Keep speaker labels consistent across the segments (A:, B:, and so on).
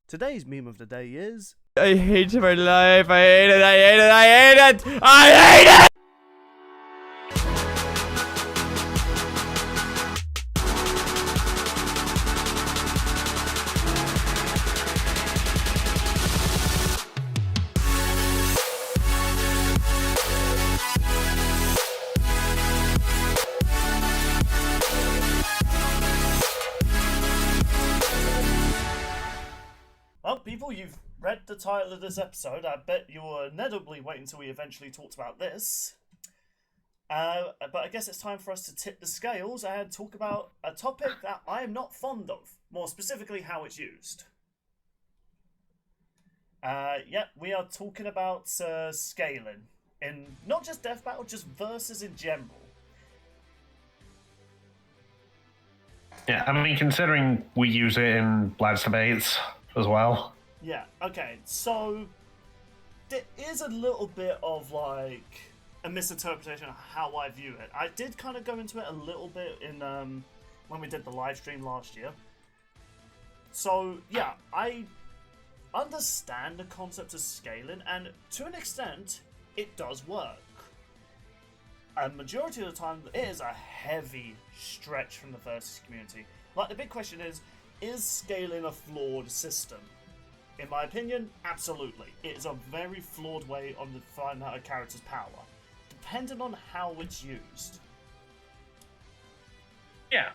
A: Today's meme of the day is...
B: I hate my life. I hate it. I hate it. I hate it. I hate it.
A: Well, people, you've read the title of this episode. I bet you were inevitably waiting until we eventually talked about this. But I guess it's time for us to tip the scales and talk about a topic that I am not fond of. More specifically, how it's used. We are talking about scaling. In not just Death Battle, just versus in general.
C: Yeah, I mean, considering we use it in Bloods debates as well.
A: Yeah, okay, so there is a little bit of like a misinterpretation of how I view it. I did kind of go into it a little bit in when we did the live stream last year. So yeah, I understand the concept of scaling, and to an extent, it does work. A majority of the time, it is a heavy stretch from the versus community. Like, the big question is scaling a flawed system? In my opinion, absolutely. It is a very flawed way of finding out a character's power, depending on how it's used.
C: Yeah.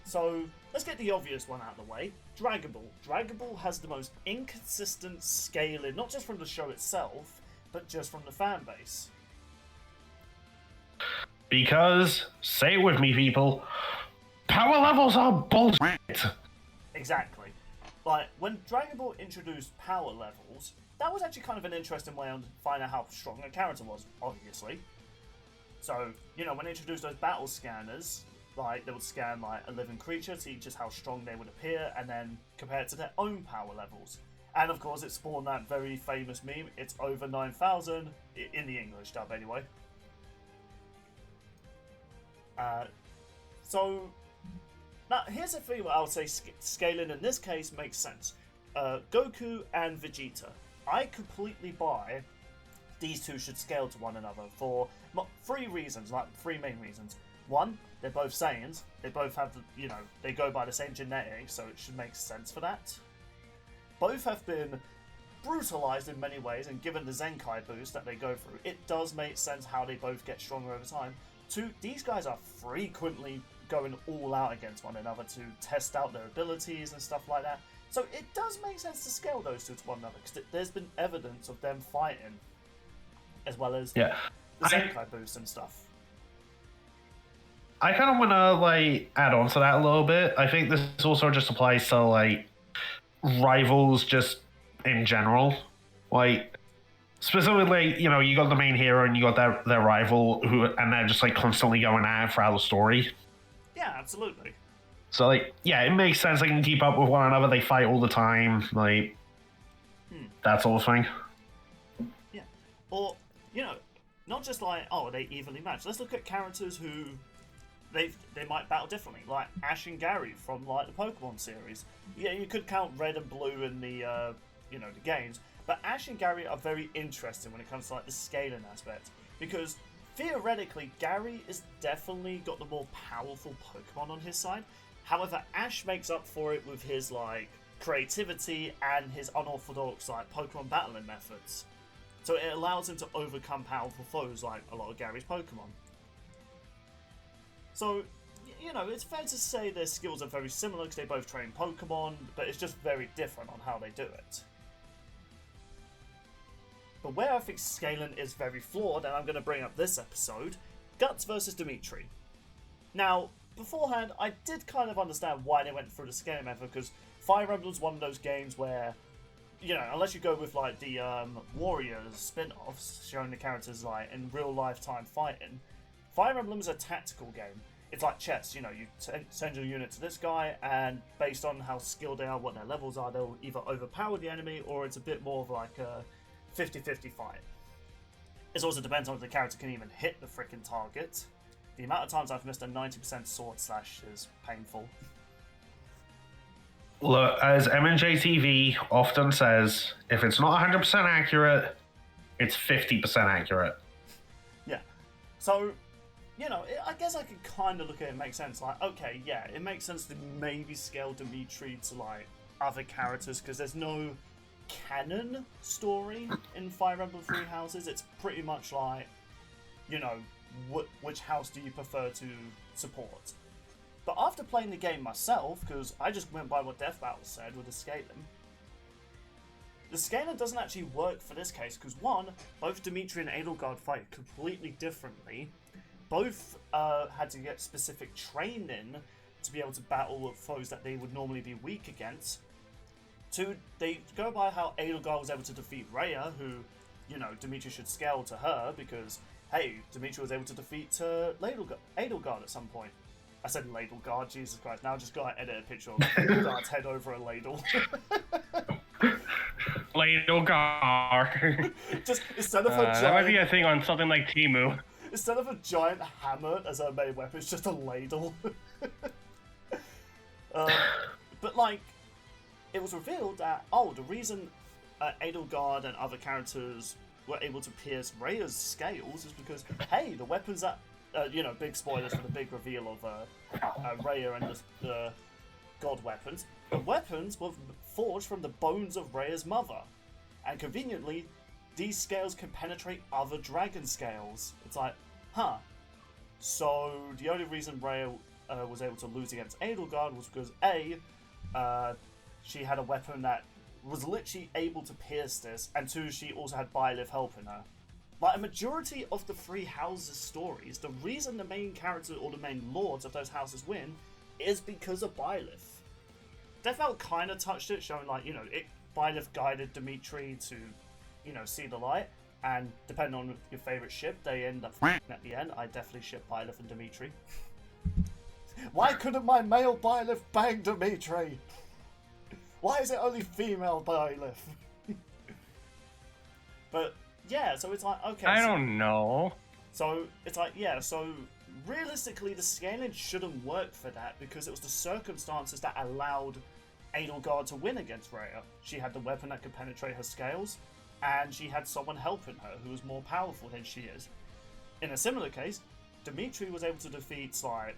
A: So, let's get the obvious one out of the way. Dragon Ball. Dragon Ball has the most inconsistent scaling, not just from the show itself, but just from the fan base.
C: Because, say it with me, people, power levels are bullshit.
A: Exactly. Like, when Dragon Ball introduced power levels, that was actually kind of an interesting way of finding out how strong a character was, obviously. So, you know, when they introduced those battle scanners, like, they would scan, like, a living creature to see just how strong they would appear, and then compare it to their own power levels. And, of course, it spawned that very famous meme, it's over 9,000, in the English dub, anyway. So, now here's the thing where I would say scaling in this case makes sense. Goku and Vegeta. I completely buy these two should scale to one another for three reasons, like three main reasons. One, they're both Saiyans. They both have, they go by the same genetics, so it should make sense for that. Both have been brutalized in many ways, and given the Zenkai boost that they go through, it does make sense how they both get stronger over time. Two, these guys are frequently going all out against one another to test out their abilities and stuff like that. So it does make sense to scale those two to one another, because there's been evidence of them fighting, as well as the Zenkai boost and stuff.
C: I kind of want to, add on to that a little bit. I think this also just applies to, rivals just in general. Specifically, you got the main hero and you got their rival, and they're just, constantly going at it throughout the story.
A: Yeah, absolutely.
C: So, it makes sense. They can keep up with one another. They fight all the time. That sort of thing.
A: Yeah. Or, not just they evenly matched. Let's look at characters who they might battle differently, like Ash and Gary from, the Pokemon series. Yeah, you could count Red and Blue in the, the games, but Ash and Gary are very interesting when it comes to, the scaling aspect, because theoretically, Gary is definitely got the more powerful Pokemon on his side. However, Ash makes up for it with his, creativity and his unorthodox, Pokemon battling methods. So it allows him to overcome powerful foes like a lot of Gary's Pokemon. So, it's fair to say their skills are very similar because they both train Pokemon, but it's just very different on how they do it. But where I think scaling is very flawed, and I'm going to bring up this episode, Guts versus Dimitri. Now, beforehand, I did kind of understand why they went through the scaling method, because Fire Emblem's one of those games where, unless you go with, the Warriors spin-offs, showing the characters, in real-life time fighting, Fire Emblem is a tactical game. It's like chess, you send your unit to this guy, and based on how skilled they are, what their levels are, they'll either overpower the enemy, or it's a bit more of a 50-50 fight. It also depends on if the character can even hit the freaking target. The amount of times I've missed a 90% sword slash is painful.
C: Look, as M&J TV often says, if it's not 100% accurate, it's 50% accurate.
A: Yeah. So, you know, I guess I could kind of look at it and make sense. Like, okay, yeah, it makes sense to maybe scale Dimitri to, like, other characters, because there's no canon story in Fire Emblem Three Houses. It's pretty much like, you know, which house do you prefer to support? But after playing the game myself, because I just went by what Death Battle said with the scaling doesn't actually work for this case, because one, both Dimitri and Edelgard fight completely differently. Both had to get specific training to be able to battle foes that they would normally be weak against. Two, they go by how Edelgard was able to defeat Rhea, who, you know, Dimitri should scale to her, because, hey, Dimitri was able to defeat Edelgard at some point. I said ladle guard, Jesus Christ. Now I just gotta edit a picture of Edelgard's head over a ladle.
D: Ladle guard.
A: Just instead of a giant...
D: That might be a thing on something like Temu.
A: Instead of a giant hammer as her main weapon, it's just a ladle. But, like, it was revealed that, the reason Edelgard and other characters were able to pierce Rhea's scales is because, hey, the weapons that... you know, big spoilers for the big reveal of Rhea and the god weapons. The weapons were forged from the bones of Rhea's mother. And conveniently, these scales can penetrate other dragon scales. It's like, huh. So, the only reason Rhea was able to lose against Edelgard was because, A, she had a weapon that was literally able to pierce this, and two, she also had Byleth helping her. Like, a majority of the Three Houses stories, the reason the main character or the main lords of those houses win is because of Byleth. Death Battle kind of touched it, showing, like, you know, Byleth guided Dimitri to, you know, see the light, and depending on your favourite ship, they end up at the end. I definitely ship Byleth and Dimitri. Why couldn't my male Byleth bang Dimitri? Why is it only female Byleth? But... yeah, so it's like, okay...
D: I don't know.
A: So, it's like, yeah, so realistically the scaling shouldn't work for that, because it was the circumstances that allowed Edelgard to win against Rhea. She had the weapon that could penetrate her scales, and she had someone helping her who was more powerful than she is. In a similar case, Dimitri was able to defeat, like,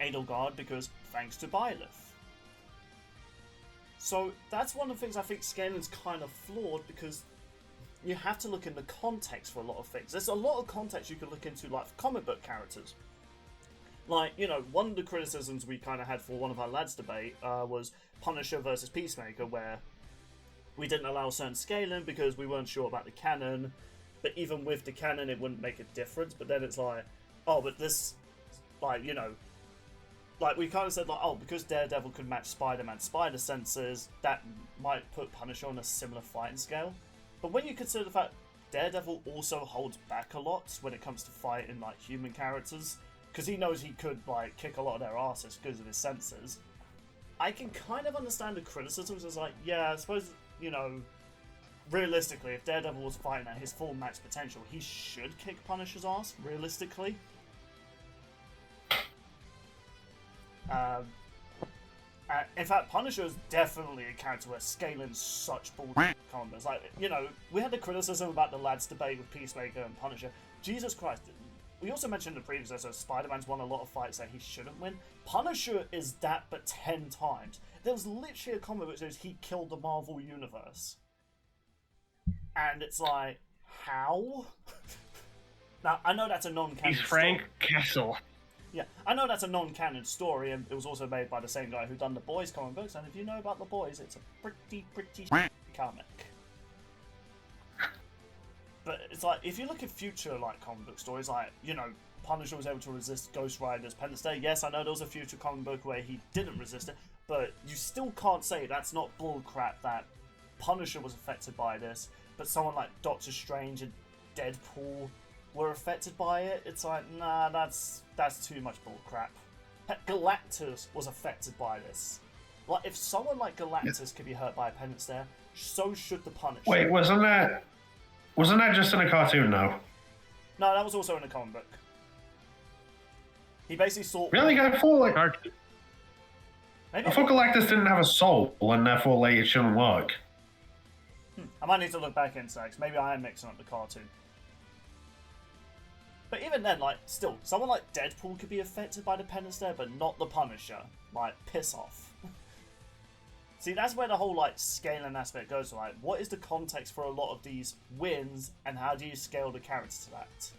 A: Edelgard because thanks to Byleth. So, that's one of the things I think scaling's kind of flawed, because you have to look in the context for a lot of things. There's a lot of context you can look into, like, comic book characters. Like, you know, one of the criticisms we kind of had for one of our lads' debate was Punisher versus Peacemaker, where we didn't allow certain scaling because we weren't sure about the canon, but even with the canon it wouldn't make a difference. But then it's like, oh, but this, like, you know, like, we kind of said, like, oh, because Daredevil could match Spider-Man's spider senses, that might put Punisher on a similar fighting scale. But when you consider the fact Daredevil also holds back a lot when it comes to fighting, like, human characters, because he knows he could, like, kick a lot of their asses because of his senses, I can kind of understand the criticisms as, like, yeah, I suppose, you know, realistically, if Daredevil was fighting at his full max potential, he should kick Punisher's ass, realistically. In fact, Punisher is definitely a character where scaling's such bullshit combos. Like, you know, we had the criticism about the lads' debate with Peacemaker and Punisher. Jesus Christ. We also mentioned in the previous episode, Spider-Man's won a lot of fights that he shouldn't win. Punisher is that, but 10 times. There was literally a comment which says he killed the Marvel Universe. And it's like, how? Now, I know that's a non-canon
D: He's Frank
A: story.
D: Castle.
A: Yeah, I know that's a non-canon story, and it was also made by the same guy who done The Boys comic books, and if you know about The Boys, it's a pretty comic. But it's like, if you look at future, like, comic book stories, like, you know, Punisher was able to resist Ghost Rider's Pendence Day. Yes, I know there was a future comic book where he didn't resist it, but you still can't say that's not bullcrap that Punisher was affected by this, but someone like Doctor Strange and Deadpool were affected by it. It's like, nah, that's too much bullcrap. Heck, Galactus was affected by this. Like, if someone like Galactus could be hurt by a Pendence Day, so should the Punisher.
C: Wait, wasn't that just in a cartoon, though?
A: No, that was also in a comic book. He basically saw...
C: Really? Go for like...
A: Maybe
C: I thought Galactus didn't have a soul, and therefore, like, it shouldn't work.
A: I might need to look back into that, 'cause maybe I am mixing up the cartoon. But even then, like, still, someone like Deadpool could be affected by the penance there, but not the Punisher. Like, piss off. See, that's where the whole, like, scaling aspect goes, right? What is the context for a lot of these wins, and how do you scale the character to that?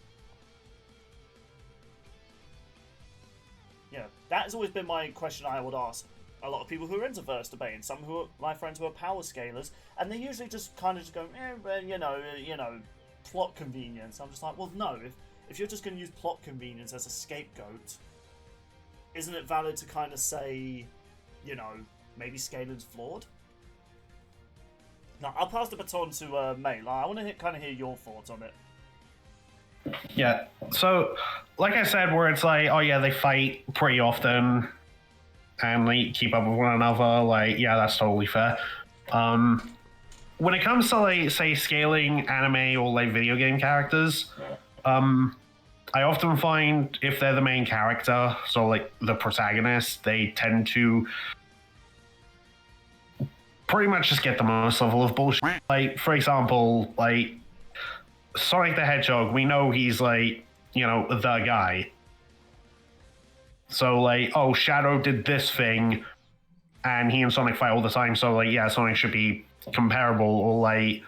A: Yeah, that has always been my question I would ask a lot of people who are into verse debating, some who are my friends who are power scalers, and they usually just kind of just go, well, you know, plot convenience. I'm just like, well, no, if you're just going to use plot convenience as a scapegoat, isn't it valid to kind of say, you know, maybe scaling's flawed? Now, I'll pass the baton to May. I want to kind of hear your thoughts on it.
C: Yeah, so, like I said, where it's like, oh yeah, they fight pretty often, and they keep up with one another, like, yeah, that's totally fair. When it comes to, like, say, scaling anime or, like, video game characters, I often find if they're the main character, so, like, the protagonist, they tend to pretty much just get the most level of bullshit. Like, for example, like, Sonic the Hedgehog, we know he's, like, you know, the guy. So, like, oh, Shadow did this thing, and he and Sonic fight all the time, so, like, yeah, Sonic should be comparable. Or, like,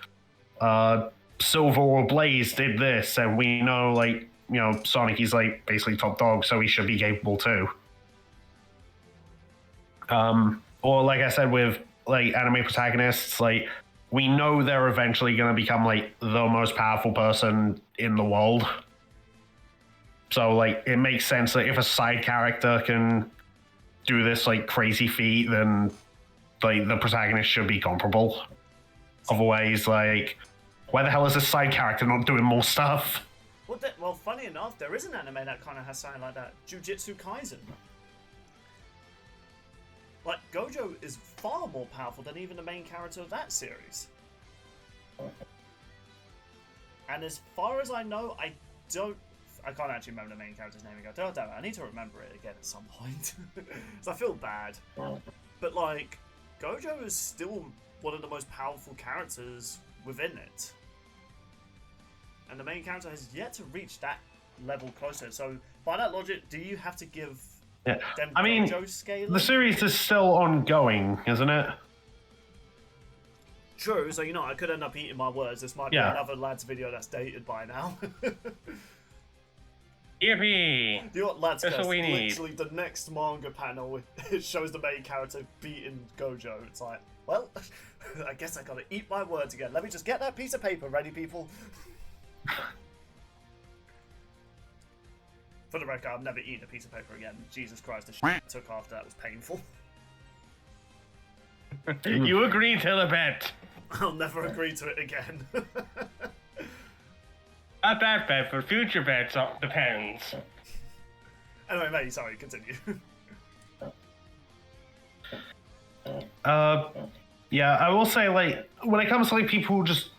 C: Silver or Blaze did this, and we know, like, you know, Sonic, he's, like, basically top dog, so he should be capable too. Or, like I said, with, like, anime protagonists, like, we know they're eventually going to become, like, the most powerful person in the world. So, like, it makes sense that if a side character can do this, like, crazy feat, then, like, the protagonist should be comparable. Otherwise, like, why the hell is this side character not doing more stuff?
A: Well, funny enough, there is an anime that kind of has something like that. Jujutsu Kaisen. Like, Gojo is far more powerful than even the main character of that series. And as far as I know, I can't actually remember the main character's name again. Damn it, I need to remember it again at some point. Because I feel bad. But, like, Gojo is still one of the most powerful characters within it. And the main character has yet to reach that level closer. So, by that logic, do you have to give them Gojo scaling?
C: The series is still ongoing, isn't it?
A: True, so, you know, I could end up eating my words. This might be another lads video that's dated by now.
D: Yippee!
A: You know what, lads,
D: That's what we need.
A: literally the next manga panel, it shows the main character beating Gojo. It's like, well, I guess I gotta eat my words again. Let me just get that piece of paper ready, people. For the record, I've never eaten a piece of paper again. Jesus Christ, the shit I took after that was painful.
D: You agreed to the bet.
A: I'll never agree to it again.
D: Not that bet, but future bets depends.
A: Anyway, mate, sorry, continue.
C: Yeah, I will say, like, when it comes to, like, people just,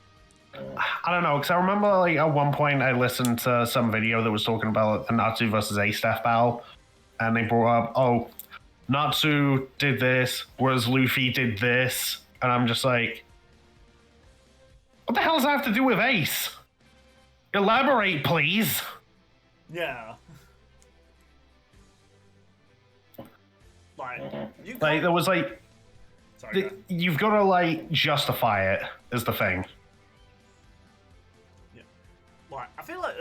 C: I don't know, because I remember, like, at one point I listened to some video that was talking about the Natsu versus Ace death battle, and they brought up, oh, Natsu did this, whereas Luffy did this, and I'm just like, what the hell does that have to do with Ace? Elaborate, please.
A: Yeah. Like, you
C: Like, there was, like,
A: sorry, go.
C: you've got to, like, justify it, is the thing.
A: Yeah. Like, I feel like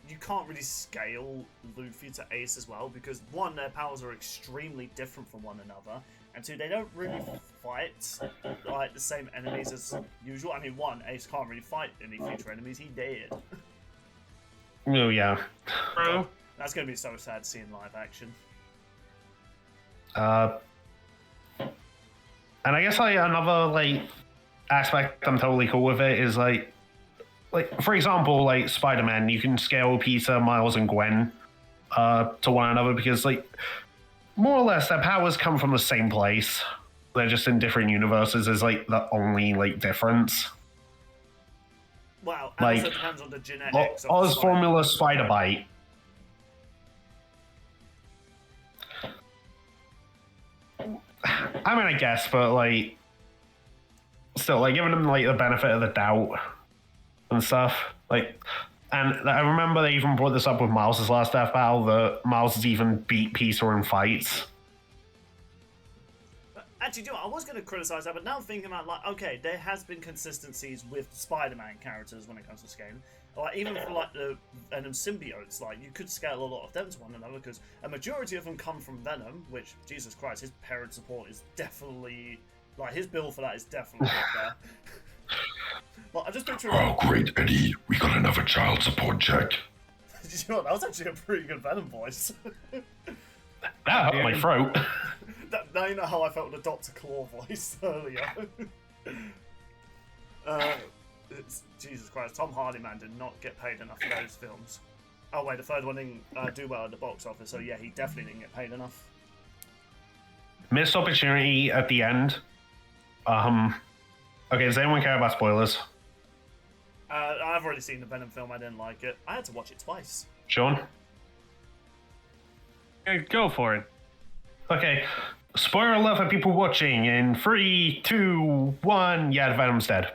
A: you can't really scale Luffy to Ace as well, because one, their powers are extremely different from one another, and two, they don't really fight like the same enemies as usual. I mean, one, Ace can't really fight any future enemies, he dead.
C: Oh, yeah.
D: True.
A: That's gonna be so sad to see in live action.
C: And I guess, like, another, like, aspect I'm totally cool with it is, like, for example, like, Spider-Man, you can scale Peter, Miles, and Gwen to one another because, like, more or less, their powers come from the same place. They're just in different universes is, like, the only, like, difference.
A: Well, and
C: Like,
A: also depends on the genetics.
C: Oz Formula Spider Bite. I mean, I guess, but like, still, like, giving them like the benefit of the doubt and stuff. Like, and I remember they even brought this up with Miles's last death battle. That Miles has even beat Peter in fights.
A: Actually, do you know what? I was going to criticize that, but now I'm thinking about, like, okay, there has been consistencies with Spider-Man characters when it comes to scaling. Like, even for, like, the Venom symbiotes, like, you could scale a lot of them to one another, because a majority of them come from Venom, which, Jesus Christ, his parent support is definitely, like, his bill for that is definitely up there. Like, I just picture...
E: Oh, great, Eddie. We got another child support check.
A: Did you know what? That was actually a pretty good Venom voice.
C: That hurt my throat.
A: Now you know how I felt with the Dr. Claw voice earlier. Jesus Christ, Tom Hardy, man, did not get paid enough for those films. Oh wait, the third one didn't do well at the box office, so yeah, he definitely didn't get paid enough.
C: Missed opportunity at the end. Okay, does anyone care about spoilers?
A: I've already seen the Venom film, I didn't like it. I had to watch it twice.
C: Sean?
D: Go for it.
C: Okay, spoiler alert for people watching in 3, 2, 1. Yeah, Venom's dead.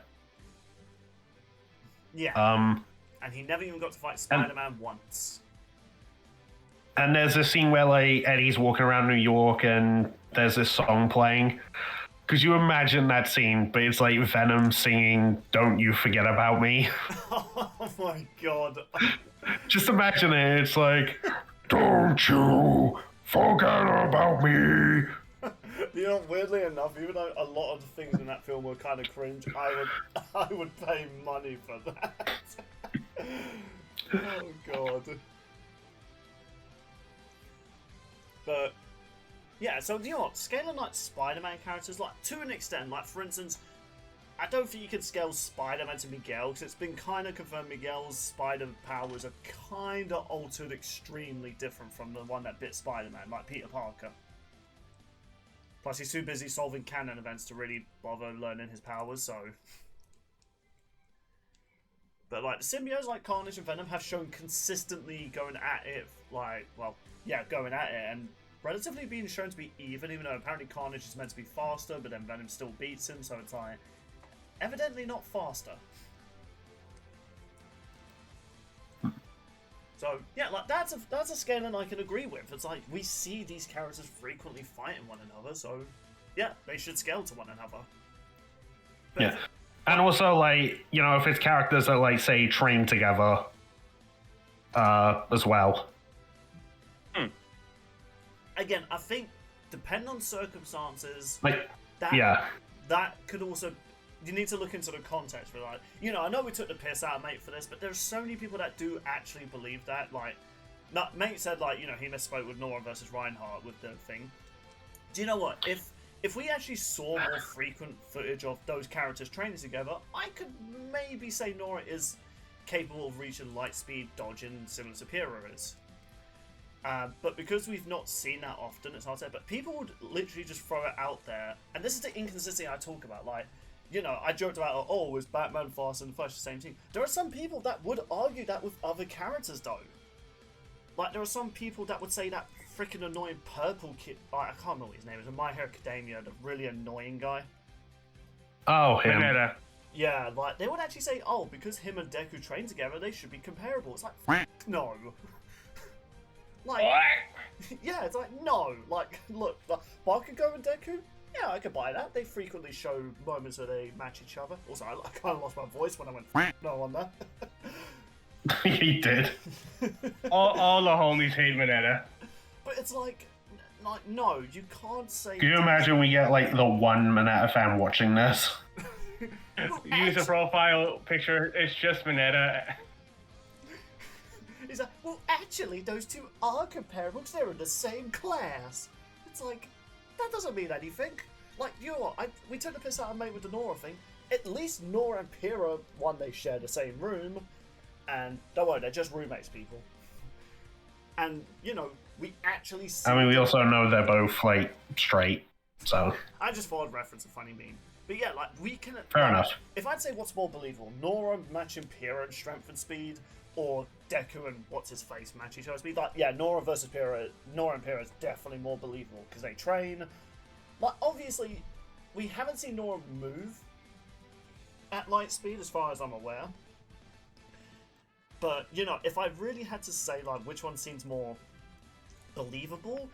A: Yeah. And he never even got to fight Spider-Man once.
C: And there's this scene where like Eddie's walking around New York and there's this song playing. Could you imagine that scene? But it's like Venom singing "Don't You Forget About Me."
A: Oh my god.
C: Just imagine it. It's like,
E: Don't you forget about me.
A: You know, weirdly enough, even though a lot of the things in that film were kind of cringe, I would pay money for that. Oh god. But yeah, so you know what? Scaling like Spider-Man characters, like to an extent, like for instance, I don't think you can scale Spider-Man to Miguel because it's been kind of confirmed Miguel's spider powers are kind of altered extremely different from the one that bit Spider-Man, like Peter Parker. Plus, he's too busy solving canon events to really bother learning his powers, so... But, like, the symbiotes like Carnage and Venom have shown consistently going at it, like, well, yeah, going at it, and relatively being shown to be even though apparently Carnage is meant to be faster, but then Venom still beats him, so it's like, evidently not faster. So, yeah, like, that's a scaling I can agree with. It's like, we see these characters frequently fighting one another, so, yeah, they should scale to one another. But
C: yeah. And also, like, you know, if it's characters that, like, say, train together, as well.
A: Again, I think, depending on circumstances,
C: Like,
A: that,
C: yeah.
A: that could also... You need to look into the context for that. You know, I know we took the piss out of Mate for this, but there's so many people that do actually believe that. Like, Mate said, like, you know, he misspoke with Nora versus Reinhardt with the thing. Do you know what? If we actually saw more frequent footage of those characters training together, I could maybe say Nora is capable of reaching light speed dodging similar to Pyrrha is. But because we've not seen that often, it's hard to say. But people would literally just throw it out there. And this is the inconsistency I talk about. Like, you know, I joked about, oh, is Batman Fast and Flash the same team? There are some people that would argue that with other characters, though. Like, there are some people that would say that freaking annoying purple kid... I can't remember what his name is. In My Hero Academia, the really annoying guy.
C: Oh, him.
D: Mineta.
A: Yeah, like, they would actually say, oh, because him and Deku train together, they should be comparable. It's like, no. Like, yeah, it's like, no. Like, look, like, Bakugo and Deku? Yeah, I could buy that. They frequently show moments where they match each other. Also, I kind of lost my voice when I went no on that.
C: He did.
D: All the homies hate Mineta.
A: But it's like, no, you can't say...
C: Can you imagine we get, like, the 1 Mineta fan watching this?
D: Use a profile picture, it's just Mineta.
A: He's like, well, actually, those two are comparable because they're in the same class. It's like... That doesn't mean anything. Like, you know what? We took the piss out of Mate with the Nora thing. At least Nora and Pyrrha, one, they share the same room. And don't worry, they're just roommates, people. And, you know, we actually see...
C: I mean, we also know they're both, like, straight, so...
A: I just thought I'd reference a funny meme. But yeah, like, we can...
C: Fair enough.
A: If I'd say what's more believable, Nora matching Pyrrha in strength and speed, or Deku and what's-his-face match each other's speed, like, yeah, Nora and Pyrrha is definitely more believable, because they train. Like, obviously, we haven't seen Nora move at light speed, as far as I'm aware. But, you know, if I really had to say, like, which one seems more believable,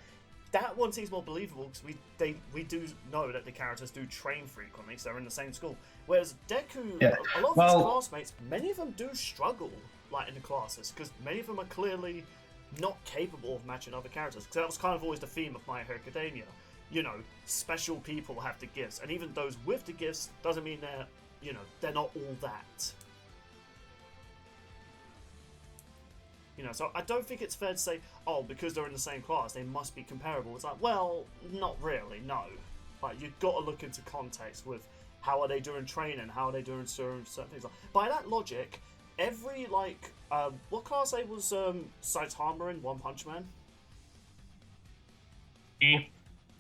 A: that one seems more believable because we do know that the characters do train frequently, so they're in the same school. Whereas Deku,
C: Yeah.
A: a lot of his classmates, many of them do struggle, like, in the classes, because many of them are clearly not capable of matching other characters. Because that was kind of always the theme of My Hero Academia. You know, special people have the gifts, and even those with the gifts doesn't mean they're, you know, they're not all that. You know, so I don't think it's fair to say, oh, because they're in the same class, they must be comparable. It's like, well, not really, no. Like, you've got to look into context with how are they doing training, how are they doing certain things. By that logic, every, like, what class A was Saitama in One Punch Man?
D: E.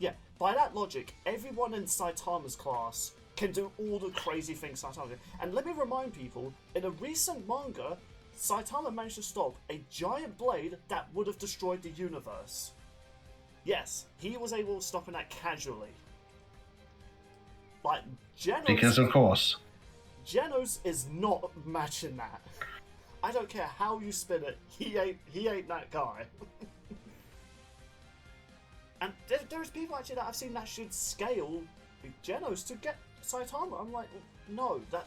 A: Yeah, by that logic, everyone in Saitama's class can do all the crazy things Saitama did. And let me remind people, in a recent manga, Saitama managed to stop a giant blade that would have destroyed the universe. Yes, he was able to stop that casually. Like, Genos...
C: Because of course.
A: Genos is not matching that. I don't care how you spin it, he ain't that guy. And there's people actually that I've seen that should scale Genos to get Saitama. I'm like, no, that...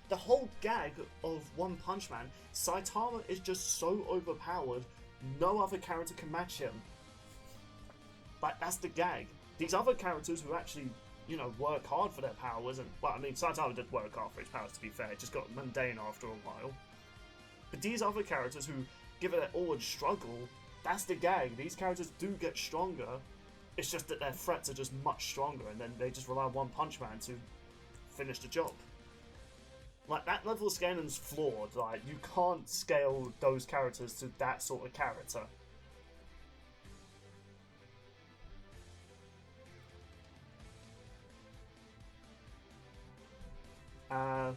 A: The whole gag of One Punch Man, Saitama is just so overpowered, no other character can match him. Like, that's the gag. These other characters who actually, you know, work hard for their powers, and, well, I mean, Saitama did work hard for his powers, to be fair, it just got mundane after a while. But these other characters who give it their all and struggle, that's the gag. These characters do get stronger, it's just that their threats are just much stronger, and then they just rely on One Punch Man to finish the job. Like, that level of scaling's flawed. Like, you can't scale those characters to that sort of character.
C: Yeah.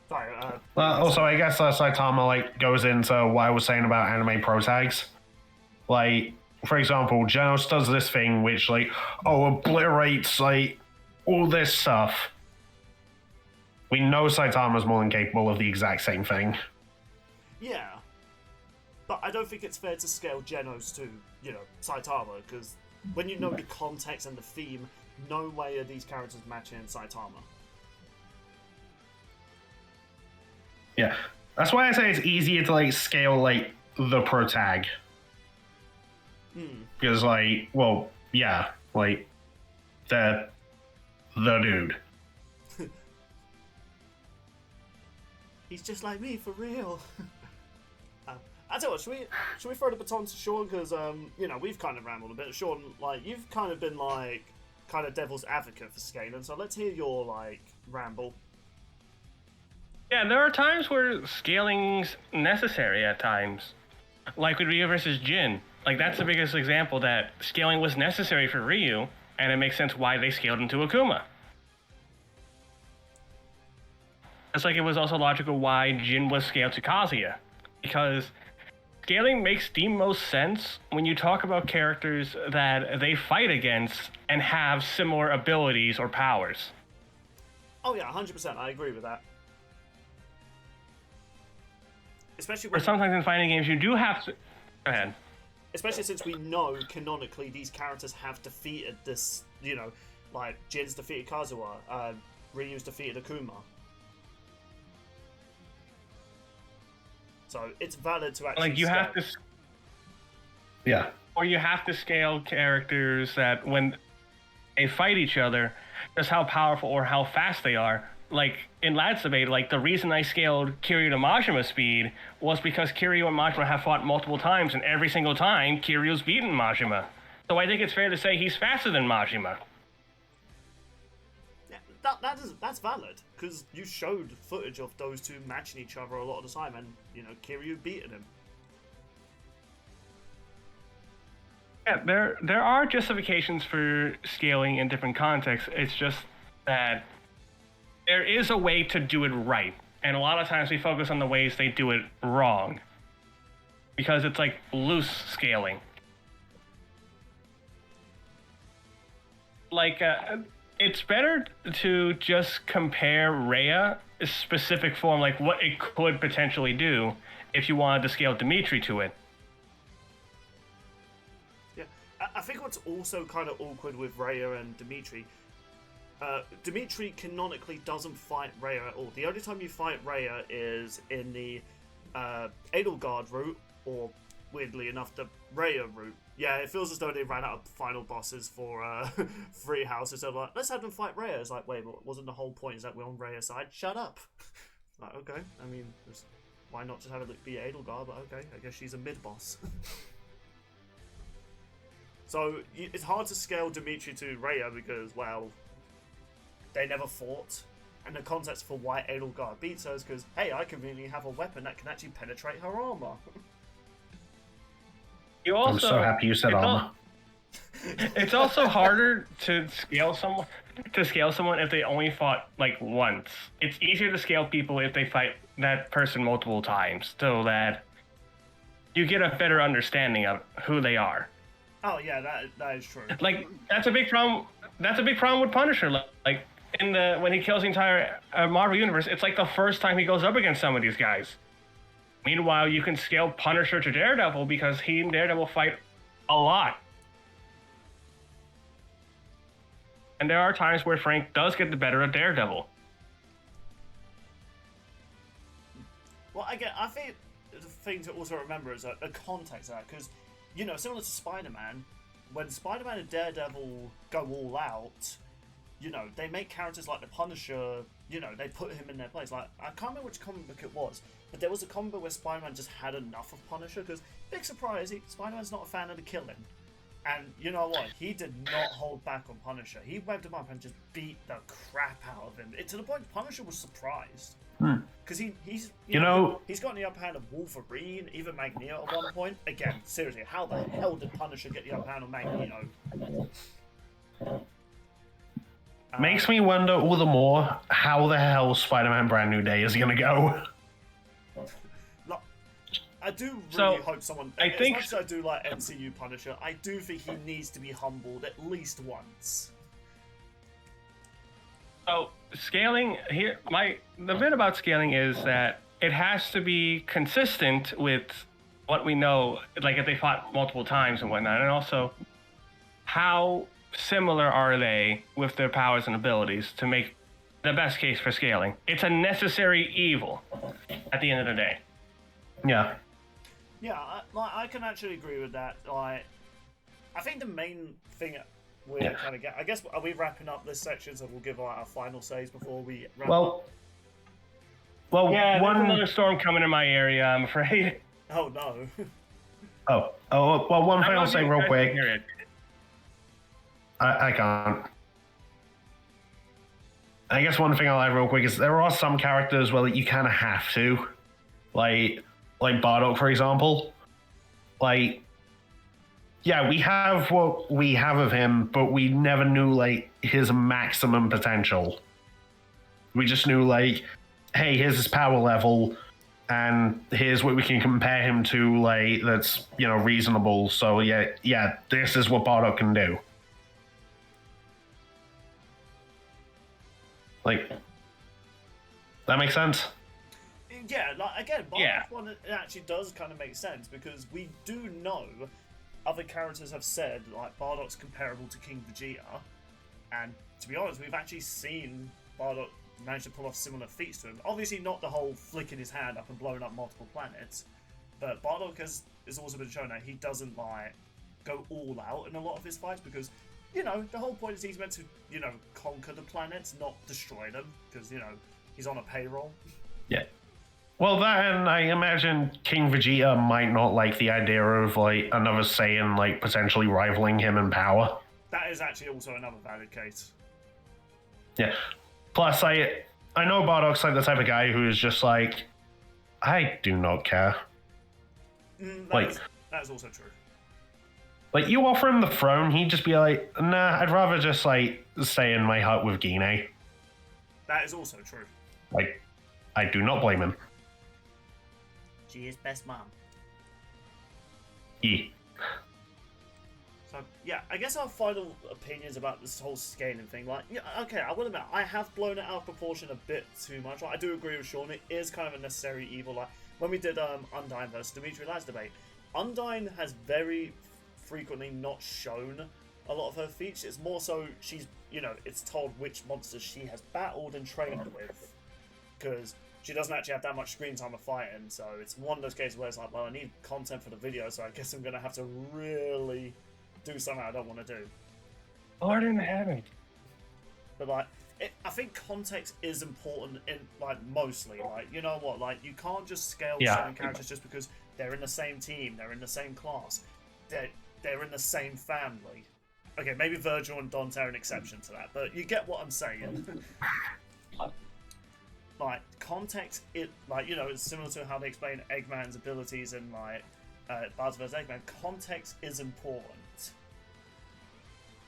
A: Sorry,
C: Also, I guess Saitama, like, goes into what I was saying about anime pro tags. Like, for example, Genos does this thing which, like, obliterates, like, all this stuff. We know Saitama's more than capable of the exact same thing.
A: yeah. But I don't think it's fair to scale Genos to, you know, Saitama, because when you know the context and the theme, no way are these characters matching Saitama.
C: Yeah. That's why I say it's easier to, like, scale, like, the pro tag. Because, like, well, yeah, like, the dude.
A: He's just like me, for real. I tell you what, should we throw the baton to Sean? Because, you know, we've kind of rambled a bit. Sean, like, you've kind of been, like, kind of devil's advocate for scaling, so let's hear your, like, ramble.
D: Yeah, there are times where scaling's necessary at times. Like with Ryu versus Jin. Like, that's the biggest example that scaling was necessary for Ryu, and it makes sense why they scaled into Akuma. It's like it was also logical why Jin was scaled to Kazuya. Because scaling makes the most sense when you talk about characters that they fight against and have similar abilities or powers.
A: Oh yeah, 100%, I agree with that. Especially
D: Or
A: when,
D: sometimes in fighting games you do have to... Go ahead.
A: especially since we know, canonically, these characters have defeated this, you know, like, Jin's defeated Kazuha, Ryu's defeated Akuma. So it's valid to actually
D: Like, you
A: scale.
D: have to...
C: Yeah.
D: Or you have to scale characters that when they fight each other, just how powerful or how fast they are. Like, in Lad's Debate, like, the reason I scaled Kiryu to Majima speed was because Kiryu and Majima have fought multiple times, and every single time, Kiryu's beaten Majima. So I think it's fair to say he's faster than Majima.
A: Yeah, that's valid, because you showed footage of those two matching each other a lot of the time, and, you know, Kiryu beating him.
D: Yeah, there are justifications for scaling in different contexts. It's just that there is a way to do it right. And a lot of times we focus on the ways they do it wrong. Because it's like loose scaling. like it's better to just compare Rhea specific form, like what it could potentially do if you wanted to scale Dimitri to it.
A: Yeah, I think what's also kind of awkward with Rhea and Dimitri, Dimitri canonically doesn't fight Rhea at all. The only time you fight Rhea is in the Edelgard route, or weirdly enough, the Rhea route. Yeah, it feels as though they ran out of final bosses for 3 houses. So like, let's have them fight Rhea. It's like, wait, but wasn't the whole point is that we're on Rhea's side? Shut up. Like, okay, I mean, why not just have it be Edelgard? But okay, I guess she's a mid-boss. So it's hard to scale Dimitri to Rhea because, well, they never fought. And the context for why Edelgard beats her is because, hey, I conveniently have a weapon that can actually penetrate her armor.
C: I'm so happy you said armor.
D: It's also harder to scale someone if they only fought like once. It's easier to scale people if they fight that person multiple times, so that you get a better understanding of who they are.
A: Oh yeah, that is true.
D: Like that's a big problem. That's a big problem with Punisher. Like when he kills the entire Marvel universe, it's like the first time he goes up against some of these guys. Meanwhile, you can scale Punisher to Daredevil because he and Daredevil fight a lot. And there are times where Frank does get the better of Daredevil.
A: Well, again, I think the thing to also remember is the context of that, because, you know, similar to Spider-Man, when Spider-Man and Daredevil go all out, you know, they make characters like the Punisher, you know, they put him in their place. Like, I can't remember which comic book it was, but there was a comic book where Spider-Man just had enough of Punisher, because, big surprise, Spider-Man's not a fan of the killing. And you know what? He did not hold back on Punisher. He webbed him up and just beat the crap out of him. To the point Punisher was surprised. Because he's got the upper hand of Wolverine, even Magneto at one point. Again, seriously, how the hell did Punisher get the upper hand on Magneto?
C: Makes me wonder all the more how the hell Spider-Man Brand New Day is gonna go.
A: I do really hope someone. As much as I do like MCU Punisher, I do think he needs to be humbled at least once.
D: So scaling here, the bit about scaling is that it has to be consistent with what we know, like if they fought multiple times and whatnot, and also how similar are they with their powers and abilities to make the best case for scaling. It's a necessary evil at the end of the day.
C: Yeah.
A: Yeah, I can actually agree with that. Like, I think the main thing we're kind of I guess, are we wrapping up this section so we'll give our final says before we wrap up?
C: Well,
D: yeah, there's another storm coming in my area, I'm afraid.
A: Oh no.
C: Well, one thing I'll say real quick. I can't. I guess one thing I'll add real quick is there are some characters where you kind of have to, like Bardock, for example. Like, yeah, we have what we have of him, but we never knew like his maximum potential. We just knew like, hey, here's his power level, and here's what we can compare him to, like that's reasonable. So yeah, this is what Bardock can do. Like, that makes sense?
A: Yeah, like, again, Bardock's one, it actually does kind of make sense, because we do know other characters have said, like, Bardock's comparable to King Vegeta, and to be honest, we've actually seen Bardock manage to pull off similar feats to him. Obviously not the whole flicking his hand up and blowing up multiple planets, but Bardock has also been shown that he doesn't, like, go all out in a lot of his fights, because the whole point is he's meant to, conquer the planets, not destroy them, because, he's on a payroll.
C: Yeah. Well, that, and I imagine King Vegeta might not like the idea of, like, another Saiyan, like, potentially rivaling him in power.
A: That is actually also another valid case.
C: Yeah. Plus, I know Bardock's, like, the type of guy who is just like, I do not care.
A: That is also true.
C: Like, you offer him the throne, he'd just be like, nah, I'd rather just, like, stay in my hut with Gine.
A: That is also true.
C: Like, I do not blame him.
A: She is best mom.
C: Yeah.
A: So yeah, I guess our final opinions about this whole scaling thing, like, yeah, okay, I will admit, I have blown it out of proportion a bit too much. Like, I do agree with Sean, it is kind of a necessary evil. Like, when we did Undyne versus Dimitri Lad's debate, Undyne has very frequently not shown a lot of her feats. It's more so she's, you know, it's told which monsters she has battled and trained with, because she doesn't actually have that much screen time of fighting. So it's one of those cases where it's like, well, I need content for the video, so I guess I'm gonna have to really do something I don't want to do.
D: Lord in heaven.
A: But like, I think context is important in, like, mostly. Like, you know what? Like, you can't just scale certain characters just because they're in the same team, they're in the same class, they're in the same family. Okay, maybe Virgil and Dante are an exception to that, but you get what I'm saying. Like, context, like, you know, it's similar to how they explain Eggman's abilities in, like, Bards vs. Eggman. Context is important.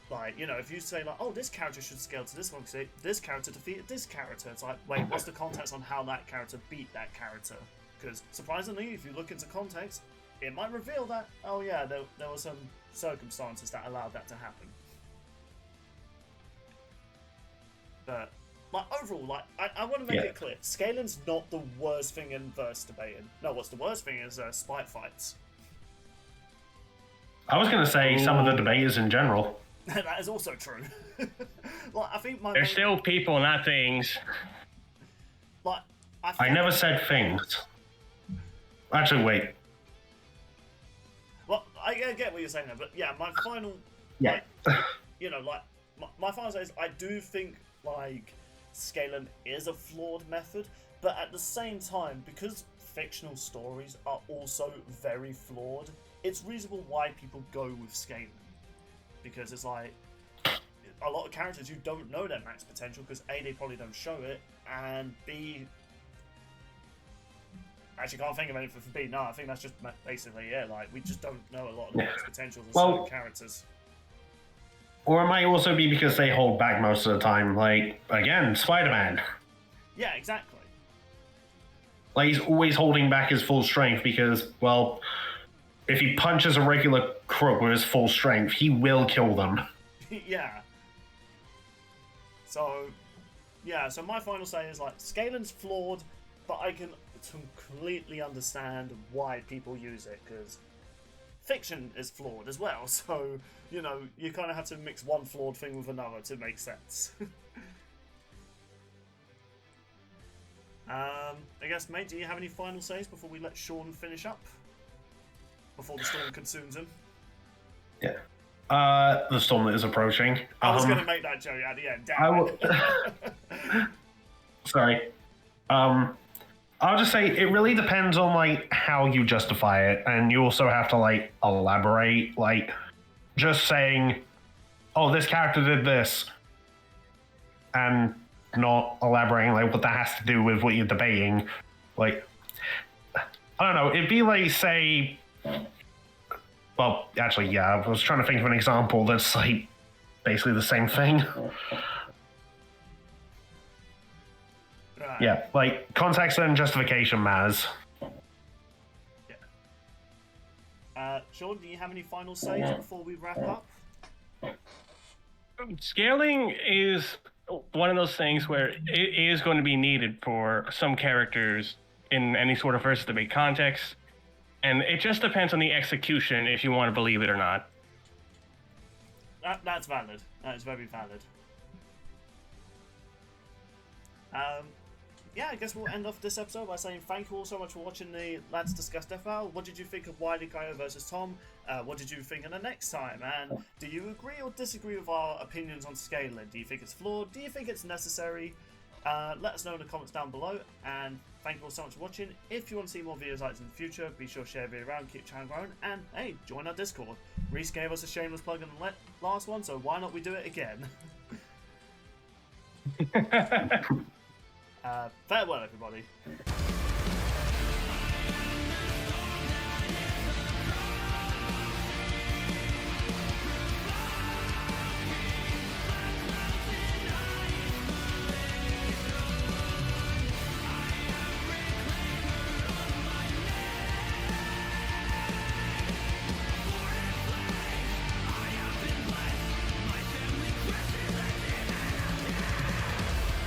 A: Like, you know, if you say, like, oh, this character should scale to this one, because this character defeated this character, it's like, wait, what's the context on how that character beat that character? Because, surprisingly, if you look into context, it might reveal that, oh yeah, there were some circumstances that allowed that to happen. But, like, overall, like, I want to make it clear, scaling's not the worst thing in verse debating. No, what's the worst thing is spite fights.
C: I was going to say some of the debaters in general.
A: That is also true. Like, I think
D: There's still people, not things.
A: Like,
C: I never said things. Actually, wait.
A: Well, I get what you're saying there, but yeah, my final...
C: Yeah.
A: Like, you know, like, my final say is I do think, like, scaling is a flawed method, but at the same time, because fictional stories are also very flawed, it's reasonable why people go with scaling. Because it's like, a lot of characters, you don't know their max potential, because A, they probably don't show it, and B... Actually, can't think of anything for B. No, I think that's just basically it. Like, we just don't know a lot of the max potentials of certain characters.
C: Or it might also be because they hold back most of the time. Like, again, Spider-Man.
A: Yeah, exactly.
C: Like, he's always holding back his full strength because, well, if he punches a regular crook with his full strength, he will kill them.
A: Yeah. So, yeah, so my final say is, like, scaling's flawed, but I can completely understand why people use it, because fiction is flawed as well, so, you know, you kind of have to mix one flawed thing with another to make sense. I guess, mate, do you have any final says before we let Sean finish up? Before the storm consumes him?
C: Yeah. The storm that is approaching.
A: I was going to make that joke at the end, damn it.
C: Sorry. I'll just say it really depends on, like, how you justify it, and you also have to, like, elaborate. Like, just saying, oh, this character did this, and not elaborating, like, what that has to do with what you're debating. Like, I don't know, it'd be like, say... Well, actually, yeah, I was trying to think of an example that's, like, basically the same thing.
A: Right.
C: Yeah, like, context and justification matters.
A: Yeah. Sean, do you have any final says before we wrap up?
D: Scaling is one of those things where it is going to be needed for some characters in any sort of versus debate context. And it just depends on the execution if you want to believe it or not.
A: That's valid. That is very valid. Yeah, I guess we'll end off this episode by saying thank you all so much for watching the Lads Discuss Death Hour. What did you think of Wile E. Coyote versus Tom? What did you think of the next time? And do you agree or disagree with our opinions on scaling? Do you think it's flawed? Do you think it's necessary? Let us know in the comments down below. And thank you all so much for watching. If you want to see more videos like this in the future, be sure to share the video around, keep the channel growing, and hey, join our Discord. Reese gave us a shameless plug in the last one, so why not we do it again? Farewell, everybody.